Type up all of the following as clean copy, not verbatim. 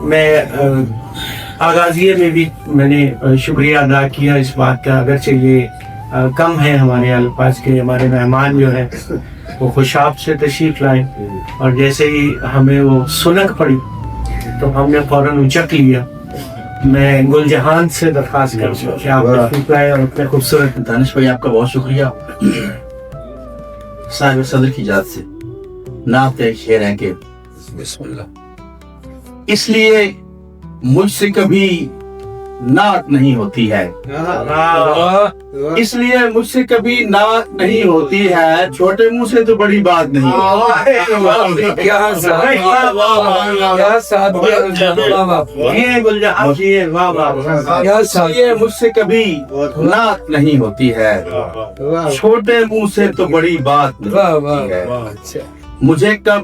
میں آغازیے میں بھی میں نے شکریہ ادا کیا اس بات کا، اگرچہ یہ کم ہے ہمارے الفاظ کے، ہمارے مہمان جو ہیں وہ خوشاب سے تشریف لائے اور جیسے ہی ہمیں وہ سنک پڑی تو ہم نے فوراً اچک لیا۔ میں گل جہان سے درخواست کروں کہ آپ تشریف لائے اور اتنے خوبصورت۔ دانش بھائی آپ کا بہت شکریہ۔ صاحب صدر کی اجازت سے نعت کا ایک شعر ہے کہ بسم اللہ۔ اس لیے مجھ سے کبھی نعت نہیں ہوتی ہے، اس لیے مجھ سے کبھی نعت نہیں ہوتی ہے، چھوٹے منہ سے تو بڑی بات نہیں مجھ سے کبھی نعت نہیں ہوتی ہے، چھوٹے منہ سے تو بڑی بات نہیں ہوتی ہے۔ مجھے کب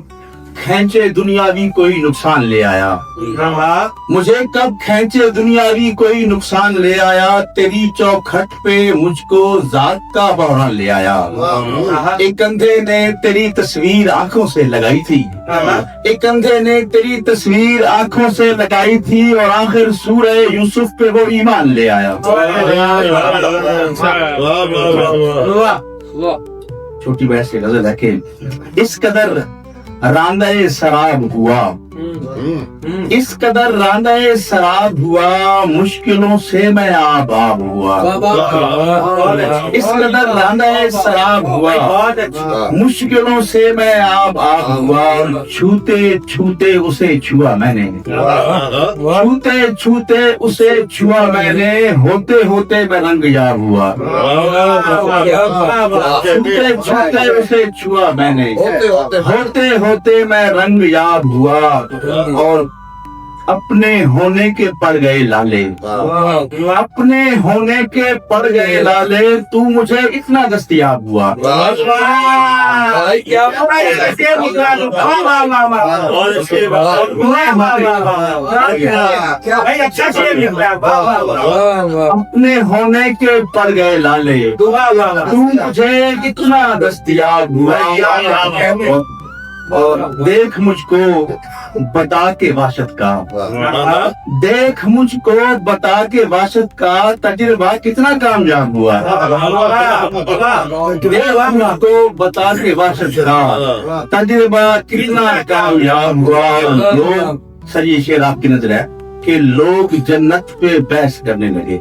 کھینچے دنیاوی کوئی نقصان لے آیا، مجھے کب کھینچے دنیاوی کوئی نقصان لے آیا، تیری چوکھٹ پہ مجھ کو ذات کا بحران لے آیا۔ ایک اندھے نے تیری تصویر آنکھوں سے لگائی تھی، ایک اندھے نے تیری تصویر آنکھوں سے لگائی تھی، اور آخر سورہ یوسف پہ وہ ایمان لے آیا۔ چھوٹی بحث کی غزل ہے کہ اس قدر راندہ سراب ہوا، اس قدر راندہ سراب ہوا، مشکلوں سے میں آباب ہوا۔ اس قدر راندہ سراب ہوا، مشکلوں سے میں آباب ہوا، چھوتے چھوتے اسے چھوا میں نے، چھوتے چھوتے اسے چھوا میں نے، ہوتے ہوتے میں رنگ یاب ہوا۔ چھوتے چھوتے اسے چھوا میں نے، ہوتے ہوتے میں رنگ یاب ہوا، اور اپنے ہونے کے پڑ گئے لالے، اپنے ہونے کے پڑ گئے لالے، تو مجھے اتنا دستیاب ہوا۔ اپنے ہونے کے پڑ گئے لالے، تو مجھے اتنا دستیاب ہوا، اور دیکھ مجھ کو بتا کے وحشت کا، دیکھ مجھ کو بتا کے وحشت کا، تجربہ کتنا کامیاب ہوا۔ دیکھ مجھ کو بتا کے وحشت کا، تجربہ کتنا کامیاب ہوا۔ لوگ، سر یہ شعر آپ کی نظر ہے کہ لوگ جنت پہ بحث کرنے لگے،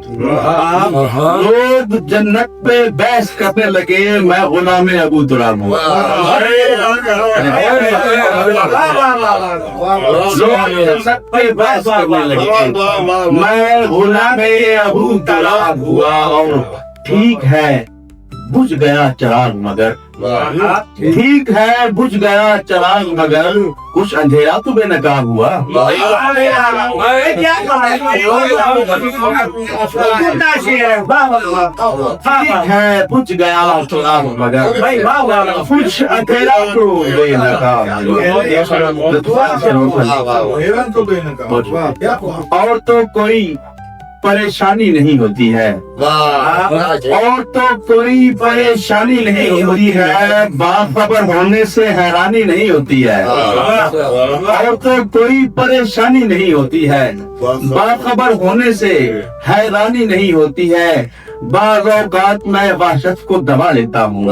لوگ جنت پہ بحث کرنے لگے، میں غلام ابو تراب ہوں۔ لوگ جنت پہ بحث کرنے لگے، میں غلام ابو تراب ہوا، اور ٹھیک ہے بجھ گیا چراغ مگر، ٹھیک ہے بجھ گیا چراغ مگر، کچھ اندھیرا تو بے نقاب ہوا۔ ٹھیک ہے بجھ گیا چراغ مگر، کچھ اندھیرا تو بے نقاب ہوا۔ اور تو کوئی پریشانی نہیں ہوتی ہے، اور تو کوئی پریشانی نہیں ہوتی ہے، باخبر ہونے سے حیرانی نہیں ہوتی ہے، اور تو کوئی پریشانی نہیں ہوتی ہے، باخبر ہونے سے حیرانی نہیں ہوتی ہے، بعض اوقات میں وحشت کو دبا لیتا ہوں،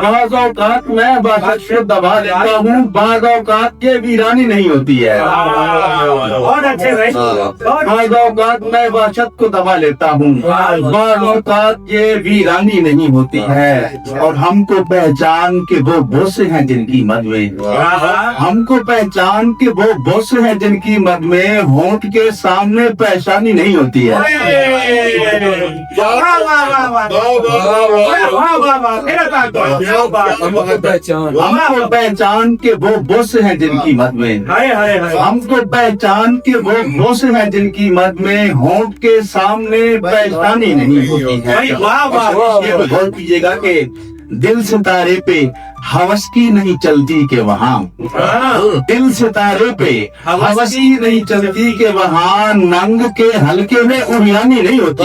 بعض اوقات میں وحشت کو دبا لیتا ہوں، بعض اوقات یہ ویرانی نہیں ہوتی ہے، بعض اوقات میں وحشت کو دبا لیتا ہوں، بعض اوقات یہ ویرانی نہیں ہوتی ہے، اور ہم کو پہچان کے وہ بوسے ہیں جن کی مد میں، ہم کو پہچان کے وہ بوسے ہیں جن کی مد میں، ہونٹ کے سامنے پریشانی نہیں ہوتی ہے۔ ہم کو پہچان کے وہ بوسے ہیں جن کی مد میں، ہم کو پہچان کے وہ بوسے ہیں جن کی مد میں، ہونٹ کے سامنے پریشانی نہیں ہوتی ہے۔ یہ غور کیجیے گا کہ دل ستارے پہ ہوس کی نہیں چلتی کہ وہاں، دل ستارے پہ ہوس کی نہیں چلتی کہ وہاں، ننگ کے حلقے میں اریانی نہیں ہوتی۔